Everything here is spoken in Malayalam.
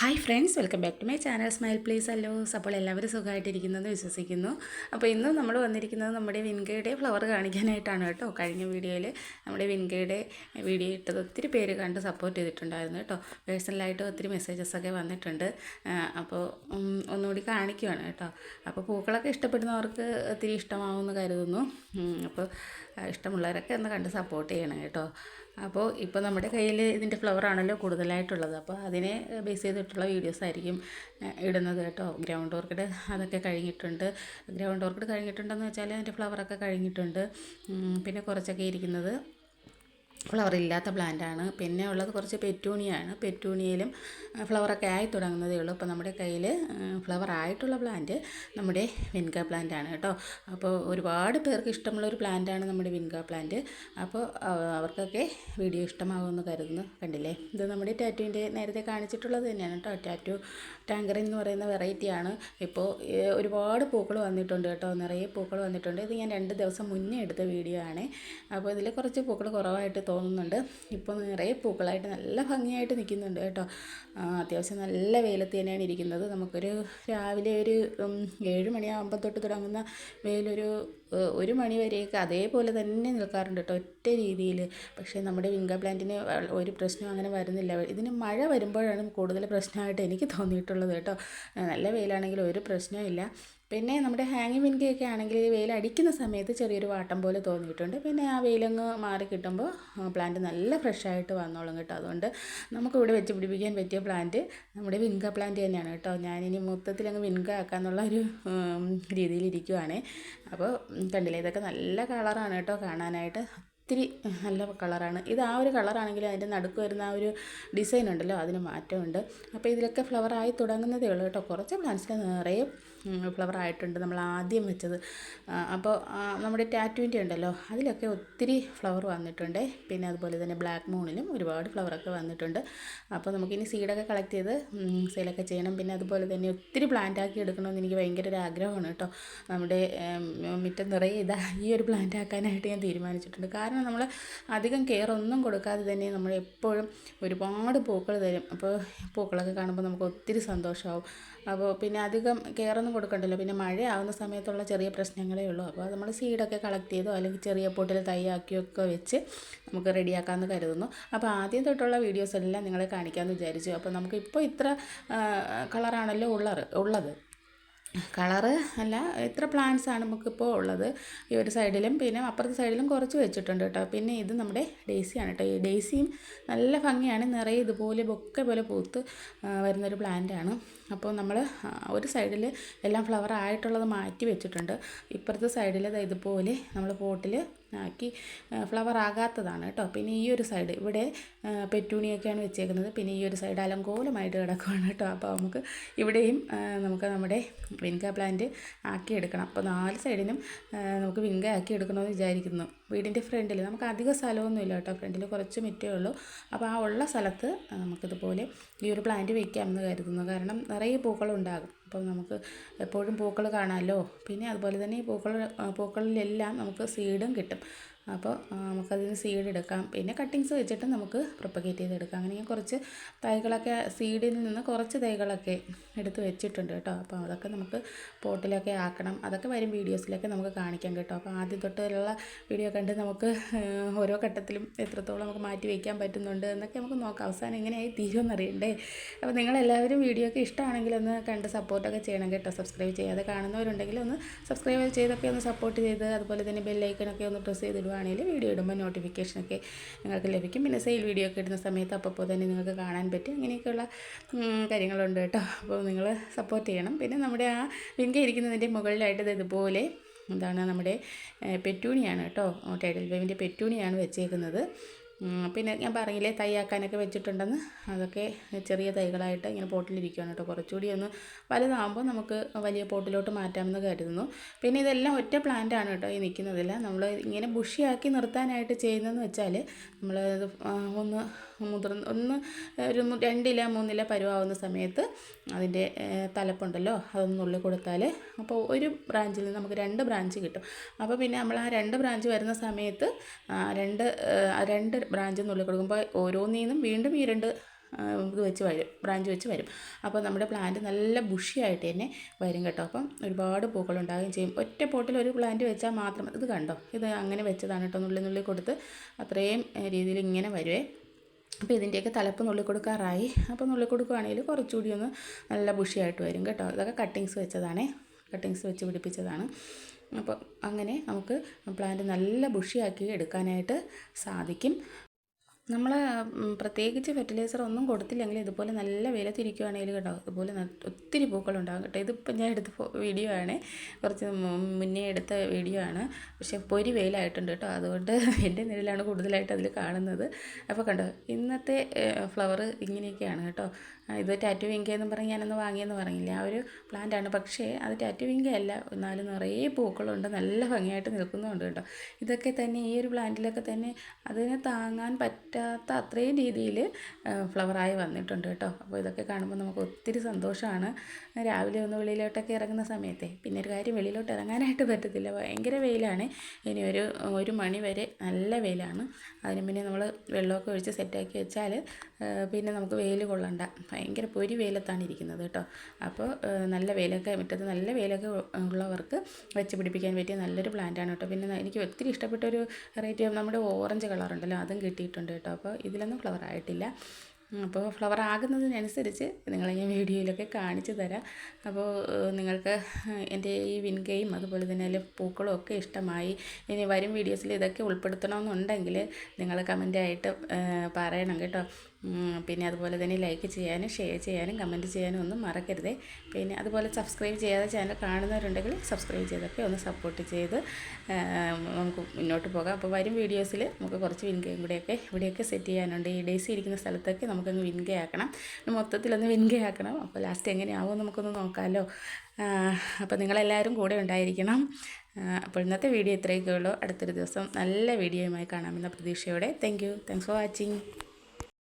Hi friends, welcome back to my channel smile please. Hello. അപ്പോൾ എല്ലാവരും സുഖമായിട്ടിരിക്കുന്നെന്ന് വിശ്വസിക്കുന്നു. അപ്പോൾ ഇന്ന് നമ്മൾ വന്നിരിക്കുന്നത് നമ്മുടെ വിൻകയുടെ ഫ്ലവർ കാണിക്കാനായിട്ടാണ് കേട്ടോ. കഴിഞ്ഞ വീഡിയോയിൽ നമ്മുടെ വിൻകയുടെ വീഡിയോ ഇട്ടത് ഒത്തിരി പേര് കണ്ട് സപ്പോർട്ട് ചെയ്തിട്ടുണ്ടായിരുന്നു കേട്ടോ. പേഴ്സണലായിട്ട് ഒത്തിരി മെസ്സേജസൊക്കെ വന്നിട്ടുണ്ട്. അപ്പോൾ ഒന്നുകൂടി കാണിക്കുകയാണ് കേട്ടോ. അപ്പോൾ പൂക്കളൊക്കെ ഇഷ്ടപ്പെടുന്നവർക്ക് ഒത്തിരി ഇഷ്ടമാവുമെന്ന് കരുതുന്നു. അപ്പോൾ ഇഷ്ടമുള്ളവരൊക്കെ ഒന്ന് കണ്ട് സപ്പോർട്ട് ചെയ്യണം കേട്ടോ. അപ്പോൾ ഇപ്പോൾ നമ്മുടെ കയ്യിൽ ഇതിൻ്റെ ഫ്ലവറാണല്ലോ കൂടുതലായിട്ടുള്ളത്. അപ്പോൾ അതിനെ ബേസ് ചെയ്തിട്ടുള്ള വീഡിയോസ് ആയിരിക്കും ഇടുന്നത് കേട്ടോ. ഗ്രൗണ്ട് ഓർക്കിഡ് അതൊക്കെ കഴിഞ്ഞിട്ടുണ്ട്. ഗ്രൗണ്ട് ഓർക്കിഡ് കഴിഞ്ഞിട്ടുണ്ടെന്ന് വെച്ചാൽ അതിൻ്റെ ഫ്ലവറൊക്കെ കഴിഞ്ഞിട്ടുണ്ട്. പിന്നെ കുറച്ചൊക്കെ ഇരിക്കുന്നത് ഫ്ലവർ ഇല്ലാത്ത പ്ലാന്റാണ്. പിന്നെ ഉള്ളത് കുറച്ച് പെറ്റൂണിയാണ്. പെറ്റൂണിയയിലും ഫ്ലവറൊക്കെ ആയി തുടങ്ങുന്നതേ ഉള്ളൂ. അപ്പോൾ നമ്മുടെ കയ്യിൽ ഫ്ലവർ ആയിട്ടുള്ള പ്ലാന്റ് നമ്മുടെ വിൻക പ്ലാന്റ് ആണ് കേട്ടോ. അപ്പോൾ ഒരുപാട് പേർക്ക് ഇഷ്ടമുള്ളൊരു പ്ലാന്റാണ് നമ്മുടെ വിൻക പ്ലാന്റ്. അപ്പോൾ അവർക്കൊക്കെ വീഡിയോ ഇഷ്ടമാകുമെന്ന് കരുതുന്നു. കണ്ടില്ലേ, ഇത് നമ്മുടെ ടാറ്റുവിൻ്റെ നേരത്തെ കാണിച്ചിട്ടുള്ളത് തന്നെയാണ് കേട്ടോ. ടാറ്റു ടാങ്കറിൻ എന്ന് പറയുന്ന വെറൈറ്റിയാണ്. ഇപ്പോൾ ഒരുപാട് പൂക്കൾ വന്നിട്ടുണ്ട് കേട്ടോ. നിറയെ പൂക്കൾ വന്നിട്ടുണ്ട്. ഇത് ഞാൻ 2 ദിവസം മുന്നേ എടുത്ത വീഡിയോ ആണ്. അപ്പോൾ ഇതിൽ കുറച്ച് പൂക്കൾ കുറവായിട്ട് തോന്നുന്നുണ്ട്. ഇപ്പോൾ നിറയെ പൂക്കളായിട്ട് നല്ല ഭംഗിയായിട്ട് നിൽക്കുന്നുണ്ട് കേട്ടോ. അത്യാവശ്യം നല്ല വെയിലത്ത് തന്നെയാണ് ഇരിക്കുന്നത്. നമുക്കൊരു രാവിലെ ഒരു 7 മണിയാകുമ്പോൾ തൊട്ട് തുടങ്ങുന്ന വെയിലൊരു 1 മണി വരെയൊക്കെ അതേപോലെ തന്നെ നിൽക്കാറുണ്ട് കേട്ടോ, ഒറ്റ രീതിയിൽ. പക്ഷേ നമ്മുടെ വിങ്ക പ്ലാന്റിന് ഒരു പ്രശ്നം അങ്ങനെ വരുന്നില്ല. ഇതിന് മഴ വരുമ്പോഴാണ് കൂടുതൽ പ്രശ്നമായിട്ട് എനിക്ക് തോന്നിയിട്ടുള്ളത് കേട്ടോ. നല്ല വെയിലാണെങ്കിൽ ഒരു പ്രശ്നമില്ല. പിന്നെ നമ്മുടെ ഹാങ്ങിങ് വിൻകയൊക്കെ ആണെങ്കിൽ വെയിൽ അടിക്കുന്ന സമയത്ത് ചെറിയൊരു വാട്ടം പോലെ തോന്നിയിട്ടുണ്ട്. പിന്നെ ആ വെയിലങ്ങ് മാറി കിട്ടുമ്പോൾ പ്ലാന്റ് നല്ല ഫ്രഷായിട്ട് വന്നോളും കേട്ടോ. അതുകൊണ്ട് നമുക്കിവിടെ വെച്ച് പിടിപ്പിക്കാൻ പറ്റിയ പ്ലാന്റ് നമ്മുടെ വിൻക പ്ലാന്റ് തന്നെയാണ് കേട്ടോ. ഞാനിനി മൊത്തത്തിലങ്ങ് വിൻക ആക്കാമെന്നുള്ള ഒരു രീതിയിലിരിക്കുവാണേ. അപ്പോൾ കണ്ടില്ലേ, ഇതൊക്കെ നല്ല കളറാണ് കേട്ടോ കാണാനായിട്ട്. ഒത്തിരി നല്ല കളറാണ് ഇത്. ആ ഒരു കളറാണെങ്കിൽ അതിൻ്റെ നടുക്ക് വരുന്ന ആ ഒരു ഡിസൈൻ ഉണ്ടല്ലോ, അതിന് മാറ്റമുണ്ട്. അപ്പോൾ ഇതിലൊക്കെ ഫ്ലവറായി തുടങ്ങുന്നതേ ഉള്ളൂ കേട്ടോ. കുറച്ച് പ്ലാന്റ്സിൽ നിറയെ ഫ്ലവർ ആയിട്ടുണ്ട് നമ്മൾ ആദ്യം വെച്ചത്. അപ്പോൾ നമ്മുടെ ടാറ്റുവിൻ്റെ ഉണ്ടല്ലോ, അതിലൊക്കെ ഒത്തിരി ഫ്ലവർ വന്നിട്ടുണ്ട്. പിന്നെ അതുപോലെ തന്നെ ബ്ലാക്ക് മൂണിലും ഒരുപാട് ഫ്ലവറൊക്കെ വന്നിട്ടുണ്ട്. അപ്പോൾ നമുക്കിനി സീഡൊക്കെ കളക്ട് ചെയ്ത് സെയിലൊക്കെ ചെയ്യണം. പിന്നെ അതുപോലെ തന്നെ ഒത്തിരി പ്ലാന്റ് ആക്കി എടുക്കണമെന്ന് എനിക്ക് ഭയങ്കര ഒരു ആഗ്രഹമാണ് കേട്ടോ. നമ്മുടെ മുറ്റം നിറയെ ഈ ഒരു പ്ലാന്റ് ആക്കാനായിട്ട് ഞാൻ തീരുമാനിച്ചിട്ടുണ്ട്. കാരണം നമ്മൾ അധികം കെയർ ഒന്നും കൊടുക്കാതെ തന്നെ നമ്മൾ എപ്പോഴും ഒരുപാട് പൂക്കൾ തരും. അപ്പോൾ പൂക്കളൊക്കെ കാണുമ്പോൾ നമുക്ക് ഒത്തിരി സന്തോഷമാവും. അപ്പോൾ പിന്നെ അധികം കെയറൊന്നും കൊടുക്കണ്ടല്ലോ. പിന്നെ മഴയാവുന്ന സമയത്തുള്ള ചെറിയ പ്രശ്നങ്ങളേ ഉള്ളൂ. അപ്പോൾ നമ്മൾ സീഡൊക്കെ കളക്ട് ചെയ്തോ അല്ലെങ്കിൽ ചെറിയ പോട്ടിൽ തൈയാക്കിയൊക്കെ വെച്ച് നമുക്ക് റെഡിയാക്കാമെന്ന് കരുതുന്നു. അപ്പോൾ ആദ്യം തൊട്ടുള്ള വീഡിയോസ് എല്ലാം നിങ്ങളെ കാണിക്കാമെന്ന് വിചാരിച്ചു. അപ്പോൾ നമുക്ക് ഇപ്പോൾ ഇത്ര കളറാണല്ലോ ഉള്ളത്. കളറ് അല്ല, ഇത്ര പ്ലാന്റ്സാണ് നമുക്കിപ്പോൾ ഉള്ളത് ഈ ഒരു സൈഡിലും. പിന്നെ അപ്പുറത്തെ സൈഡിലും കുറച്ച് വെച്ചിട്ടുണ്ട് കേട്ടോ. പിന്നെ ഇത് നമ്മുടെ ഡെയ്സിയാണ് കേട്ടോ. ഈ ഡെയ്സിയും നല്ല ഭംഗിയാണ്. നിറയെ ഇതുപോലെ ബൊക്കെ പോലെ പൂത്ത് വരുന്നൊരു പ്ലാന്റാണ്. അപ്പോൾ നമ്മൾ ഒരു സൈഡിൽ എല്ലാം ഫ്ലവർ ആയിട്ടുള്ളത് മാറ്റി വെച്ചിട്ടുണ്ട്. ഇപ്പുറത്തെ സൈഡിൽ ഇതുപോലെ നമ്മൾ പോട്ടിൽ ആക്കി ഫ്ലവർ ആകാത്തതാണ് കേട്ടോ. പിന്നെ ഈ ഒരു സൈഡ് ഇവിടെ പെറ്റൂണിയൊക്കെയാണ് വെച്ചേക്കുന്നത്. പിന്നെ ഈ ഒരു സൈഡ് അലങ്കോലമായിട്ട് കിടക്കുകയാണ് കേട്ടോ. അപ്പോൾ നമുക്ക് ഇവിടെയും നമുക്ക് നമ്മുടെ വിൻക പ്ലാന്റ് ആക്കിയെടുക്കണം. അപ്പോൾ 4 സൈഡിനും നമുക്ക് വിൻക ആക്കി എടുക്കണമെന്ന് വിചാരിക്കുന്നു. വീടിൻ്റെ ഫ്രണ്ടിൽ നമുക്ക് അധികം സ്ഥലമൊന്നുമില്ല കേട്ടോ. ഫ്രണ്ടിൽ കുറച്ച് മിറ്റേ ഉള്ളൂ. അപ്പോൾ ആ ഉള്ള സ്ഥലത്ത് നമുക്കിതുപോലെ ഈ ഒരു പ്ലാന്റ് വയ്ക്കാമെന്ന് കരുതുന്നു. കാരണം നിറയെ പൂക്കളുണ്ടാകും. അപ്പോൾ നമുക്ക് എപ്പോഴും പൂക്കൾ കാണാമല്ലോ. പിന്നെ അതുപോലെ തന്നെ ഈ പൂക്കളിലെല്ലാം നമുക്ക് സീഡും കിട്ടും. അപ്പോൾ നമുക്കതിന് സീഡ് എടുക്കാം. പിന്നെ കട്ടിങ്സ് വെച്ചിട്ട് നമുക്ക് പ്രൊപ്പഗേറ്റ് ചെയ്തെടുക്കാം. അങ്ങനെ ഞാൻ കുറച്ച് തൈകളൊക്കെ സീഡിൽ നിന്ന് കുറച്ച് തൈകളൊക്കെ എടുത്ത് വെച്ചിട്ടുണ്ട് കേട്ടോ. അപ്പോൾ അതൊക്കെ നമുക്ക് പോട്ടിലൊക്കെ ആക്കണം. അതൊക്കെ വരും വീഡിയോസിലൊക്കെ നമുക്ക് കാണിക്കാം കേട്ടോ. അപ്പോൾ ആദ്യം തൊട്ടുള്ള വീഡിയോ കണ്ട് നമുക്ക് ഓരോ ഘട്ടത്തിലും എത്രത്തോളം നമുക്ക് മാറ്റി വയ്ക്കാൻ പറ്റുന്നുണ്ട് എന്നൊക്കെ നമുക്ക് നോക്കാം. അവസാനം എങ്ങനെയായി തീരുമെന്നറിയണ്ടേ. അപ്പോൾ നിങ്ങളെല്ലാവരും വീഡിയോ ഒക്കെ ഇഷ്ടമാണെങ്കിൽ ഒന്ന് കണ്ട് സപ്പോർട്ടൊക്കെ ചെയ്യണം കേട്ടോ. സബ്സ്ക്രൈബ് ചെയ്യാതെ കാണുന്നവരുണ്ടെങ്കിൽ ഒന്ന് സബ്സ്ക്രൈബ് ചെയ്തൊക്കെ ഒന്ന് സപ്പോർട്ട് ചെയ്ത് അതുപോലെ തന്നെ ബെല്ലൈക്കനൊക്കെ ഒന്ന് പ്രസ് ചെയ്തിടുക ആണെങ്കിൽ വീഡിയോ ഇടുമ്പോൾ നോട്ടിഫിക്കേഷനൊക്കെ നിങ്ങൾക്ക് ലഭിക്കും. പിന്നെ സെയിൽ വീഡിയോ ഒക്കെ ഇടുന്ന സമയത്ത് അപ്പോൾ തന്നെ നിങ്ങൾക്ക് കാണാൻ പറ്റും. ഇങ്ങനെയൊക്കെയുള്ള കാര്യങ്ങളുണ്ട് കേട്ടോ. അപ്പോൾ നിങ്ങൾ സപ്പോർട്ട് ചെയ്യണം. പിന്നെ നമ്മുടെ ആ വിൻക ഇരിക്കുന്നതിൻ്റെ മുകളിലായിട്ട് ഇതുപോലെ എന്താണ് നമ്മുടെ പെറ്റൂണിയാണ് കേട്ടോ. ടൈഡൽ വേവിൻ്റെ പെറ്റൂണിയാണ് വെച്ചേക്കുന്നത്. പിന്നെ ഞാൻ പറഞ്ഞില്ലേ തൈയാക്കാനൊക്കെ വെച്ചിട്ടുണ്ടെന്ന്. അതൊക്കെ ചെറിയ തൈകളായിട്ട് ഇങ്ങനെ പോട്ടിലിരിക്കുകയാണ് കേട്ടോ. കുറച്ചുകൂടി ഒന്ന് വലുതാകുമ്പോൾ നമുക്ക് വലിയ പോട്ടിലോട്ട് മാറ്റാമെന്ന് കരുതുന്നു. പിന്നെ ഇതെല്ലാം ഒറ്റ പ്ലാന്റാണ് കേട്ടോ ഈ നിൽക്കുന്നതില്ല. നമ്മൾ ഇങ്ങനെ ബുഷിയാക്കി നിർത്താനായിട്ട് ചെയ്യുന്നതെന്ന് വെച്ചാൽ നമ്മൾ ഒന്ന് ഒരു 2 ഇല 3 ഇല പരുവാകുന്ന സമയത്ത് അതിൻ്റെ തലപ്പുണ്ടല്ലോ അതൊന്ന് നുള്ളി കൊടുത്താൽ അപ്പോൾ ഒരു ബ്രാഞ്ചിൽ നിന്ന് നമുക്ക് 2 ബ്രാഞ്ച് കിട്ടും. അപ്പോൾ പിന്നെ നമ്മൾ ആ 2 ബ്രാഞ്ച് വരുന്ന സമയത്ത് രണ്ട് ബ്രാഞ്ച് നുള്ളി കൊടുക്കുമ്പോൾ ഓരോന്നിൽ നിന്നും വീണ്ടും ഈ 2 ഇത് വെച്ച് വരും, ബ്രാഞ്ച് വെച്ച് വരും. അപ്പോൾ നമ്മുടെ പ്ലാന്റ് നല്ല ബുഷിയായിട്ട് തന്നെ വരും കേട്ടോ. അപ്പം ഒരുപാട് പൂക്കളുണ്ടാകുകയും ചെയ്യും. ഒറ്റ പോട്ടിൽ ഒരു പ്ലാന്റ് വെച്ചാൽ മാത്രം ഇത് കണ്ടോ, ഇത് അങ്ങനെ വെച്ചതാണ് കേട്ടോ. നുള്ളി കൊടുത്ത് അത്രയും രീതിയിൽ ഇങ്ങനെ വരുവേ. അപ്പോൾ ഇതിൻ്റെയൊക്കെ തലപ്പ് നുള്ളി കൊടുക്കാറായി. അപ്പോൾ നുള്ളി കൊടുക്കുകയാണെങ്കിൽ കുറച്ചുകൂടി ഒന്ന് നല്ല ബുഷിയായിട്ട് വരും കേട്ടോ. ഇതൊക്കെ കട്ടിങ്സ് വെച്ചതാണേ, കട്ടിങ്സ് വെച്ച് പിടിപ്പിച്ചതാണ്. അപ്പോൾ അങ്ങനെ നമുക്ക് പ്ലാന്റ് നല്ല ബുഷിയാക്കി എടുക്കാനായിട്ട് സാധിക്കും. നമ്മൾ പ്രത്യേകിച്ച് ഫെർട്ടിലൈസർ ഒന്നും കൊടുത്തില്ലെങ്കിൽ ഇതുപോലെ നല്ല വെയിലത്തിരിക്കുകയാണെങ്കിൽ കേട്ടോ, ഇതുപോലെ ഒത്തിരി പൂക്കളുണ്ടാകും കേട്ടോ. ഇതിപ്പോൾ ഞാൻ എടുത്ത വീഡിയോ ആണ്, കുറച്ച് മുന്നേ എടുത്ത വീഡിയോ ആണ്. പക്ഷേ പൊരി വെയിലായിട്ടുണ്ട് കേട്ടോ, അതുകൊണ്ട് എൻ്റെ നിഴലാണ് കൂടുതലായിട്ട് അതിൽ കാണുന്നത്. അപ്പോൾ കണ്ടോ, ഇന്നത്തെ ഫ്ലവർ ഇങ്ങനെയൊക്കെയാണ് കേട്ടോ. ഇത് ടാറ്റു വിങ്ക എന്ന് പറഞ്ഞ് ഞാനൊന്ന് വാങ്ങിയെന്ന് പറഞ്ഞില്ല, ആ ഒരു പ്ലാന്റാണ്. പക്ഷേ അത് ടാറ്റു വിങ്ക അല്ല, എന്നാലും നിറയെ പൂക്കളുണ്ട്, നല്ല ഭംഗിയായിട്ട് നിൽക്കുന്നുണ്ട് കേട്ടോ. ഇതൊക്കെ തന്നെ ഈ ഒരു പ്ലാന്റിലൊക്കെ തന്നെ അതിനെ താങ്ങാൻ പറ്റാത്ത അത്രയും രീതിയിൽ ഫ്ലവറായി വന്നിട്ടുണ്ട് കേട്ടോ. അപ്പോൾ ഇതൊക്കെ കാണുമ്പോൾ നമുക്ക് ഒത്തിരി സന്തോഷമാണ്. രാവിലെ ഒന്ന് വെളിയിലോട്ടൊക്കെ ഇറങ്ങുന്ന സമയത്തെ, പിന്നെ ഒരു കാര്യം, വെളിയിലോട്ട് ഇറങ്ങാനായിട്ട് പറ്റത്തില്ല, ഭയങ്കര വെയിലാണ്. ഇനി ഒരു മണി വരെ നല്ല വെയിലാണ്. അതിന് പിന്നെ നമ്മൾ വെള്ളമൊക്കെ ഒഴിച്ച് സെറ്റാക്കി വെച്ചാൽ പിന്നെ നമുക്ക് വെയിൽ കൊള്ളണ്ട, ഭയങ്കര പൊരി വെയിലത്താണ് ഇരിക്കുന്നത് കേട്ടോ. അപ്പോൾ നല്ല വെയിലൊക്കെ, മുറ്റത്ത് നല്ല വെയിലൊക്കെ ഉള്ളവർക്ക് വെച്ച് പിടിപ്പിക്കാൻ പറ്റിയ നല്ലൊരു പ്ലാന്റാണ് കേട്ടോ. പിന്നെ എനിക്ക് ഒത്തിരി ഇഷ്ടപ്പെട്ടൊരു വെറൈറ്റി നമ്മുടെ ഓറഞ്ച് കളറുണ്ടല്ലോ, അതും കിട്ടിയിട്ടുണ്ട് കേട്ടോ. അപ്പോൾ ഇതിലൊന്നും ഫ്ലവർ ആയിട്ടില്ല. അപ്പോൾ ഫ്ലവർ ആകുന്നതിനനുസരിച്ച് നിങ്ങളെ ഞാൻ വീഡിയോയിലൊക്കെ കാണിച്ചു തരാം. അപ്പോൾ നിങ്ങൾക്ക് എൻ്റെ ഈ വിൻകയും അതുപോലെ തന്നെ അതിലെ പൂക്കളും ഒക്കെ ഇഷ്ടമായി, ഇനി വരും വീഡിയോസിൽ ഇതൊക്കെ ഉൾപ്പെടുത്തണമെന്നുണ്ടെങ്കിൽ നിങ്ങൾ കമൻറ്റായിട്ട് പറയണം കേട്ടോ. പിന്നെ അതുപോലെ തന്നെ ലൈക്ക് ചെയ്യാനും ഷെയർ ചെയ്യാനും കമൻറ്റ് ചെയ്യാനും ഒന്നും മറക്കരുതേ. പിന്നെ അതുപോലെ സബ്സ്ക്രൈബ് ചെയ്യാതെ ചാനൽ കാണുന്നവരുണ്ടെങ്കിൽ സബ്സ്ക്രൈബ് ചെയ്തൊക്കെ ഒന്ന് സപ്പോർട്ട് ചെയ്ത് നമുക്ക് മുന്നോട്ട് പോകാം. അപ്പോൾ വരും വീഡിയോസിൽ നമുക്ക് കുറച്ച് വിൻകയും കൂടെയൊക്കെ ഇവിടെയൊക്കെ സെറ്റ് ചെയ്യാനുണ്ട്. ഈ ഡേയ്സി ഇരിക്കുന്ന സ്ഥലത്തൊക്കെ നമുക്കങ്ങ് വിൻകയാക്കണം, മൊത്തത്തിലൊന്ന് വിൻകയാക്കണം. അപ്പോൾ ലാസ്റ്റ് എങ്ങനെയാവും നമുക്കൊന്ന് നോക്കാമല്ലോ. അപ്പോൾ നിങ്ങളെല്ലാവരും കൂടെ ഉണ്ടായിരിക്കണം. അപ്പോൾ ഇന്നത്തെ വീഡിയോ ഇത്രയൊക്കെ ഉള്ളൂ. അടുത്തൊരു ദിവസം നല്ല വീഡിയോയുമായി കാണാമെന്ന പ്രതീക്ഷയോടെ താങ്ക്സ് ഫോർ വാച്ചിങ്.